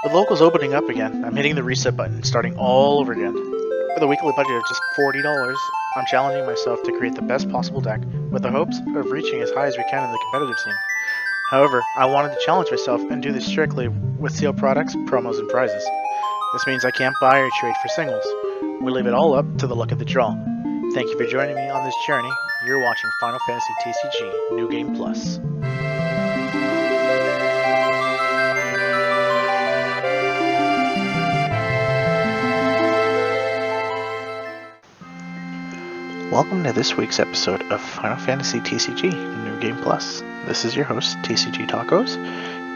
With locals opening up again, I'm hitting the reset button and starting all over again. With a weekly budget of just $40, I'm challenging myself to create the best possible deck with the hopes of reaching as high as we can in the competitive scene. However, I wanted to challenge myself and do this strictly with sealed products, promos, and prizes. This means I can't buy or trade for singles. We leave it all up to the luck of the draw. Thank you for joining me on this journey. You're watching Final Fantasy TCG New Game Plus. Welcome to this week's episode of Final Fantasy TCG New Game Plus. This is your host, TCGTacos,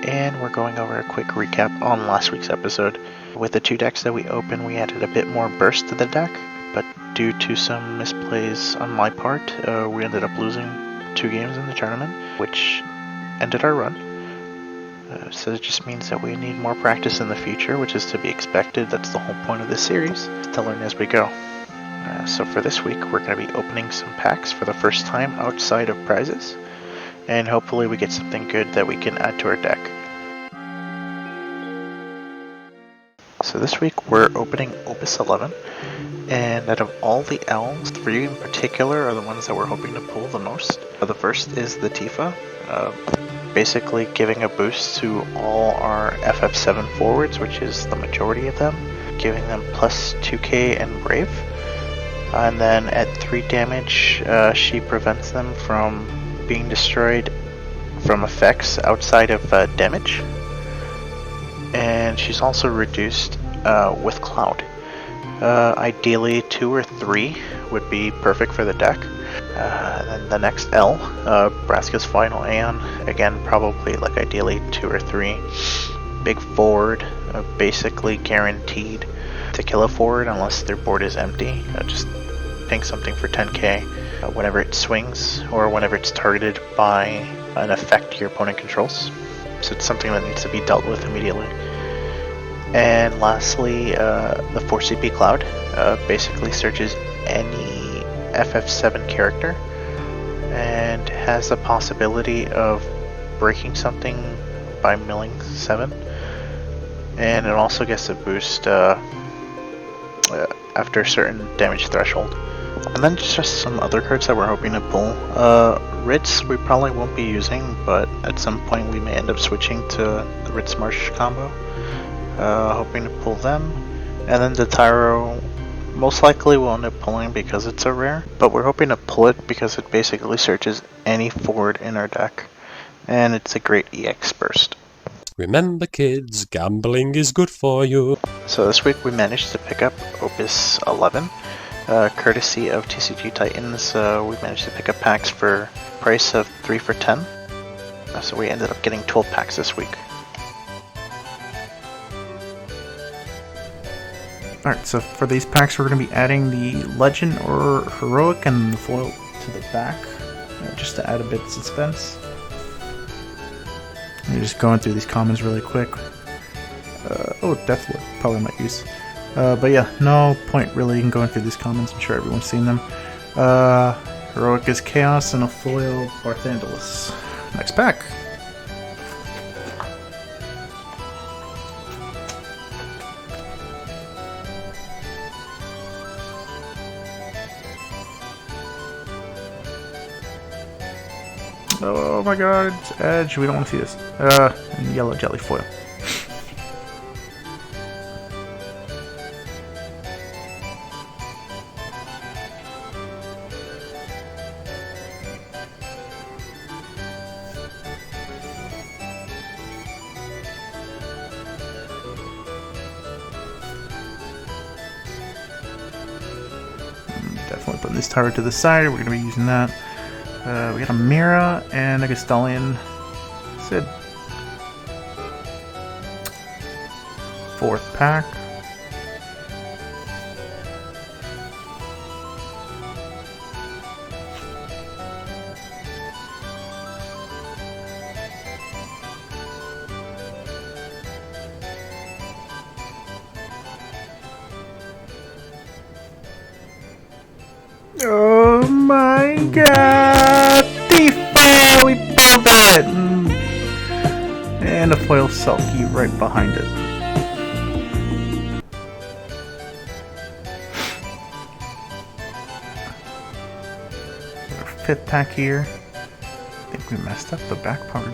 and we're going over a quick recap on last week's episode. With the two decks that we opened, we added a bit more burst to the deck, but due to some misplays on my part, we ended up losing 2 games in the tournament, which ended our run. So it just means that we need more practice in the future, which is to be expected. That's the whole point of this series, to learn as we go. So for this week, we're going to be opening some packs for the first time outside of prizes, and hopefully we get something good that we can add to our deck. So this week we're opening Opus 11, and out of all the L's, 3 in particular are the ones that we're hoping to pull the most. The first is the Tifa, basically giving a boost to all our FF7 forwards, which is the majority of them, giving them plus 2k and Brave. And then at 3 damage, she prevents them from being destroyed from effects outside of damage. And she's also reduced with Cloud. Ideally 2 or 3 would be perfect for the deck. Then the next L, Braska's Final Aeon, again probably like ideally 2 or 3. Big forward, basically guaranteed to kill a forward unless their board is empty. Just ping something for 10k whenever it swings or whenever it's targeted by an effect your opponent controls. So it's something that needs to be dealt with immediately. And lastly, the 4CP Cloud basically searches any FF7 character and has the possibility of breaking something by milling 7. And it also gets a boost after a certain damage threshold. And then just some other cards that we're hoping to pull. Ritz we probably won't be using, but at some point we may end up switching to the Ritz Marsh combo. Hoping to pull them. And then the Tyro most likely we'll end up pulling because it's a rare, but we're hoping to pull it because it basically searches any forward in our deck, and it's a great EX burst. Remember kids, gambling is good for you. So this week we managed to pick up Opus 11. Courtesy of TCG Titans, we managed to pick up packs for price of 3 for 10. So we ended up getting 12 packs this week. Alright, so for these packs we're going to be adding the Legend or Heroic and the foil to the back, just to add a bit of suspense. I'm just going through these commons really quick. Deathwood, probably might use. But yeah, no point really in going through these commons. I'm sure everyone's seen them. Heroic is Chaos and a foil Barthandalus. Next pack. Oh my god, it's Edge. We don't want to see this. And yellow jelly foil. Definitely putting this tower to the side. We're going to be using that. We got a Mira and a Gastalian Sid. 4th pack. Oh my god! Tifa! We pulled it! And a foil Selkie right behind it. 5th pack here. I think we messed up the back part.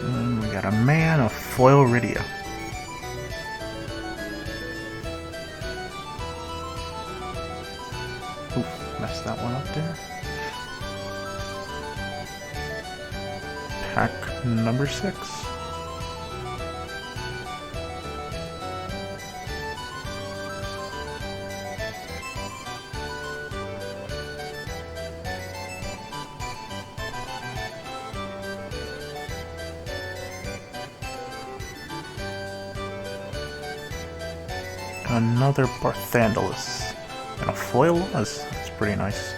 And we got a man of foil Rydia. Oof, messed that one up there. Pack number 6. Another Barthandalus. And a foil was. That's pretty nice.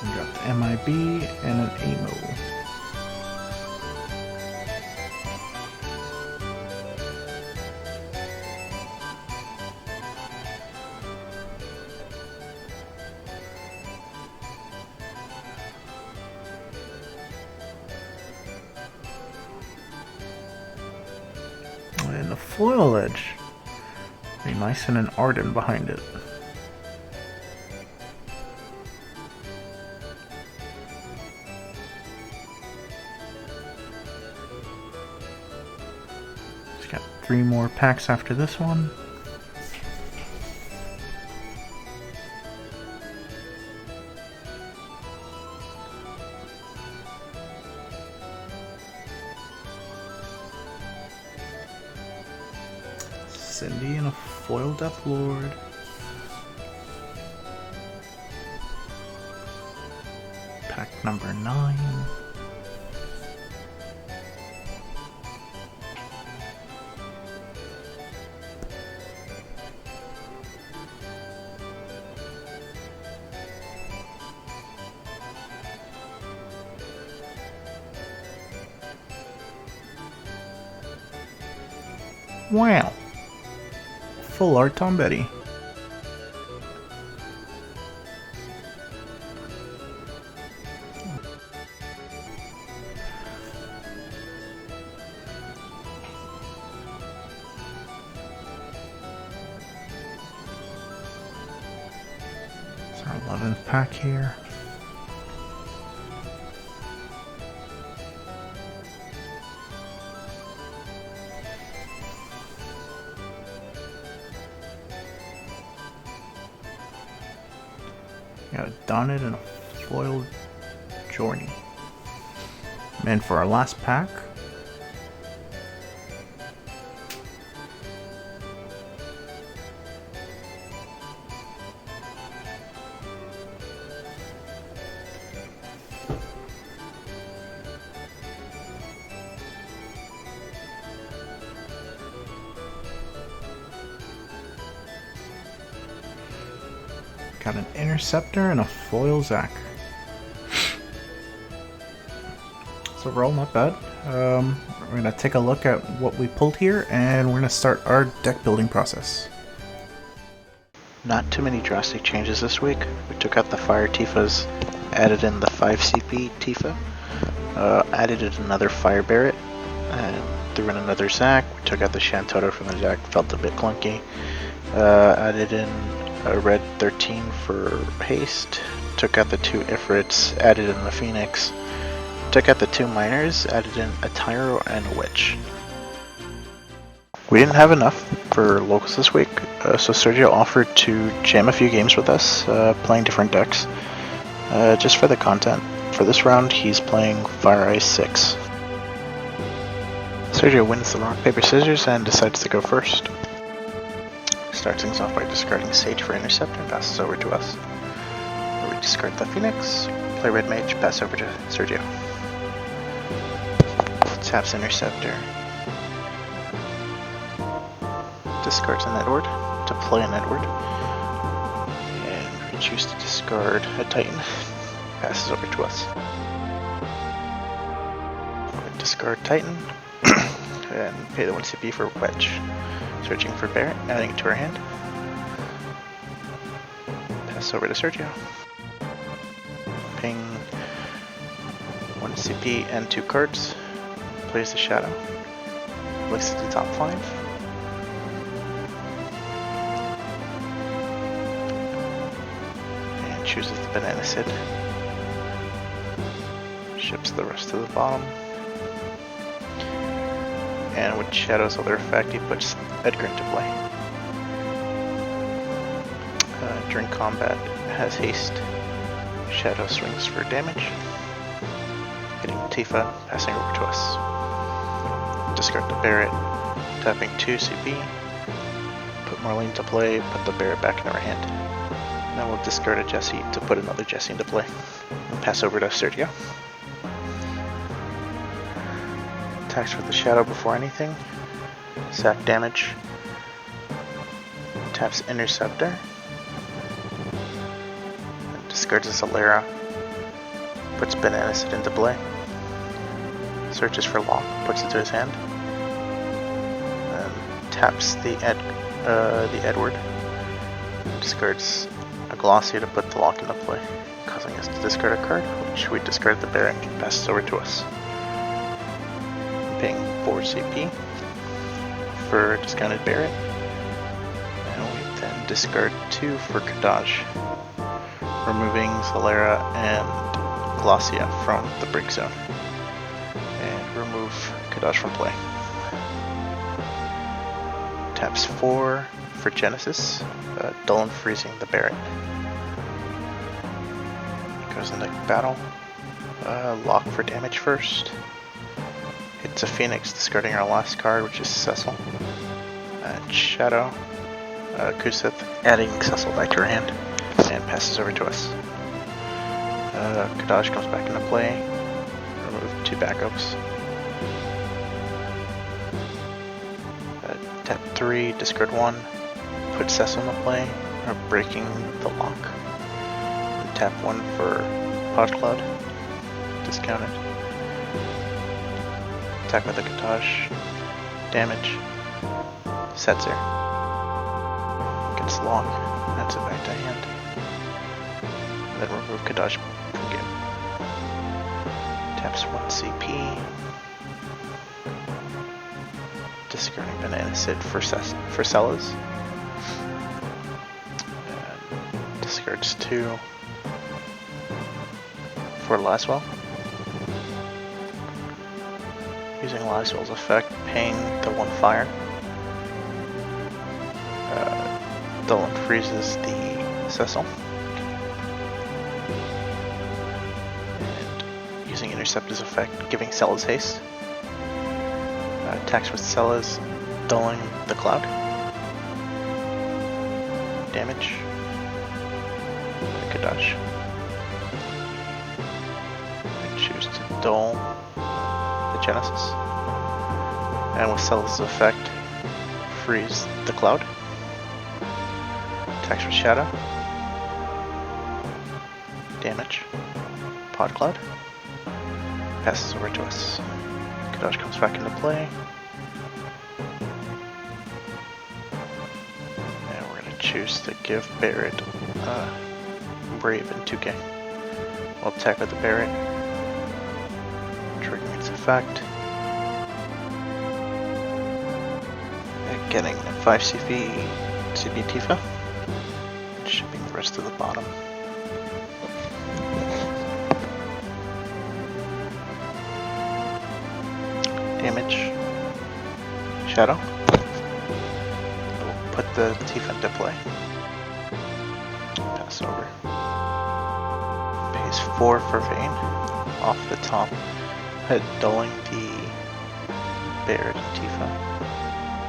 We got the MIB and an AMO. And the foil edge. Very nice, and an Arden behind it. Got 3 more packs after this one. Cindy and a foil Death Lord. Pack number 9. Wow. Full art Tom Betty. It's our 11th pack here. Got a Donnet and a foiled Journey. And for our last pack, got an Interceptor and a foil Zac. So overall, not bad. We're going to take a look at what we pulled here, and we're going to start our deck building process. Not too many drastic changes this week. We took out the Fire Tifas, added in the 5 CP Tifa, added in another Fire Barret, and threw in another Zac. We took out the Shantota from the Zac, felt a bit clunky. Added in a red 13 for haste, took out the 2 Ifrits, added in the Phoenix, took out the 2 Miners, added in a Tyro and a Witch. We didn't have enough for locals this week, so Sergio offered to jam a few games with us, playing different decks, just for the content. For this round, he's playing Fire Ice 6. Sergio wins the rock, paper, scissors and decides to go first. Starts things off by discarding Sage for Interceptor and passes over to us. We discard the Phoenix, Play red mage, pass over to Sergio. Taps Interceptor. Discards an Edward to play an Edward. And we choose to discard a Titan. Passes over to us. Discard Titan. And pay the 1 CP for Wedge. Searching for Barret, adding it to our hand. Pass over to Sergio. Ping 1 CP and 2 cards. Plays the Shadow. Looks at the top 5. And chooses the Banana Sid. Ships the rest to the bottom. And with Shadow's other effect, he puts Edgar into play. During combat, has haste. Shadow swings for damage. Hitting Tifa, passing over to us. Discard the Barret, tapping 2 CP. Put Marlene to play, put the Barret back in our hand. Then we'll discard a Jessie to put another Jessie into play. And pass over to Sergio. Attacks with the Shadow before anything. Sack damage. Taps Interceptor. And discards a Solera. Puts Banana Sid into play. Searches for lock, puts it to his hand. And taps the Edward. Discards a Glossia to put the lock into play, causing us to discard a card, which we discard the Barret and passes over to us. Paying 4 CP for discounted Barret. And we then discard 2 for Kadaj, removing Solera and Glossia from the break zone. And remove Kadaj from play. Taps 4 for Genesis, dull and freezing the Barret. Goes into battle. Lock for damage first. Hits a Phoenix, discarding our last card, which is Cecil. Shadow, Kusith, adding Cecil back to your hand, and passes over to us. Kadaj comes back into play. Remove 2 backups. Tap 3, discard 1, put Cecil into play, or breaking the lock. And tap 1 for Pod Cloud, discounted. Attack with the Kadaj, damage, Setzer. Gets lock, adds it back to hand. And then remove Kadaj from game. Taps 1 CP. Discarding Banana Sid for Celas. And discards 2 for Laswell. Using Laswell's effect, paying the 1 fire. Dull and freezes the Cecil. And using Interceptor's effect, giving Celas haste. Attacks with Celas, dulling the Cloud. Damage. Kadaj. I choose to dull the Genesis. And with Celas' effect, freeze the Cloud. Attacks with Shadow. Damage. Pod Cloud. Passes over to us. Kadaj comes back into play. And we're going to choose to give Barret Brave in 2K. We'll attack with the Barret. Triggering its effect. And getting a 5 CP Tifa. Shipping the rest to the bottom. Damage. Shadow. We'll put the Tifa into play. Pass over. Pays 4 for Vayne. Off the top. Dulling the Barret and Tifa.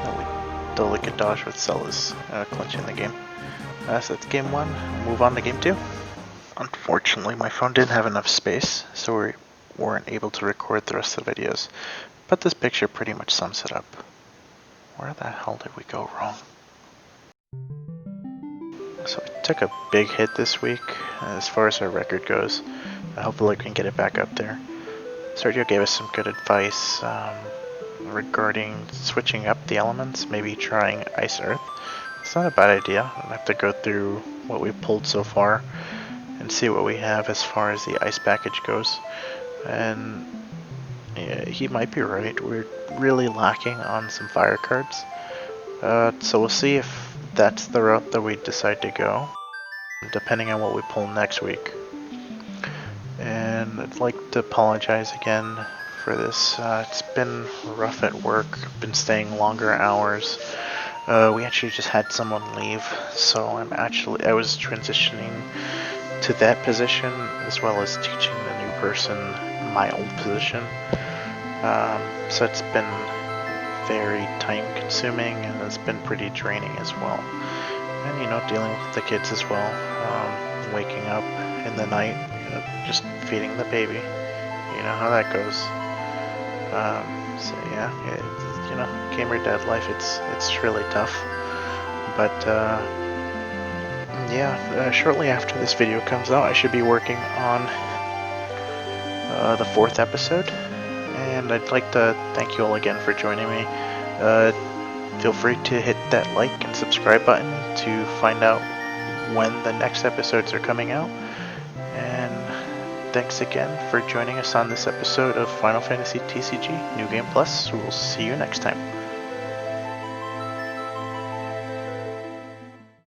Then we dull the Kadaj with Celas, clinching the game. So that's game 1. We'll move on to game 2. Unfortunately, my phone didn't have enough space, so we weren't able to record the rest of the videos. But this picture pretty much sums it up. Where the hell did we go wrong? So we took a big hit this week as far as our record goes. Hopefully we can get it back up there. Sergio gave us some good advice regarding switching up the elements, maybe trying Ice Earth. It's not a bad idea. I'll have to go through what we've pulled so far and see what we have as far as the ice package goes. And yeah, he might be right. We're really lacking on some fire cards. So we'll see if that's the route that we decide to go, depending on what we pull next week. And I'd like to apologize again for this. It's been rough at work, been staying longer hours. We actually just had someone leave, so I was transitioning to that position as well as teaching the new person my old position. So it's been very time consuming and it's been pretty draining as well. And dealing with the kids as well, waking up in the night, just feeding the baby. You know how that goes. So yeah, gamer dad life, it's really tough. But yeah, shortly after this video comes out, I should be working on the 4th episode, and I'd like to thank you all again for joining me. Feel free to hit that like and subscribe button to find out when the next episodes are coming out. And thanks again for joining us on this episode of Final Fantasy TCG New Game Plus. We'll see you next time.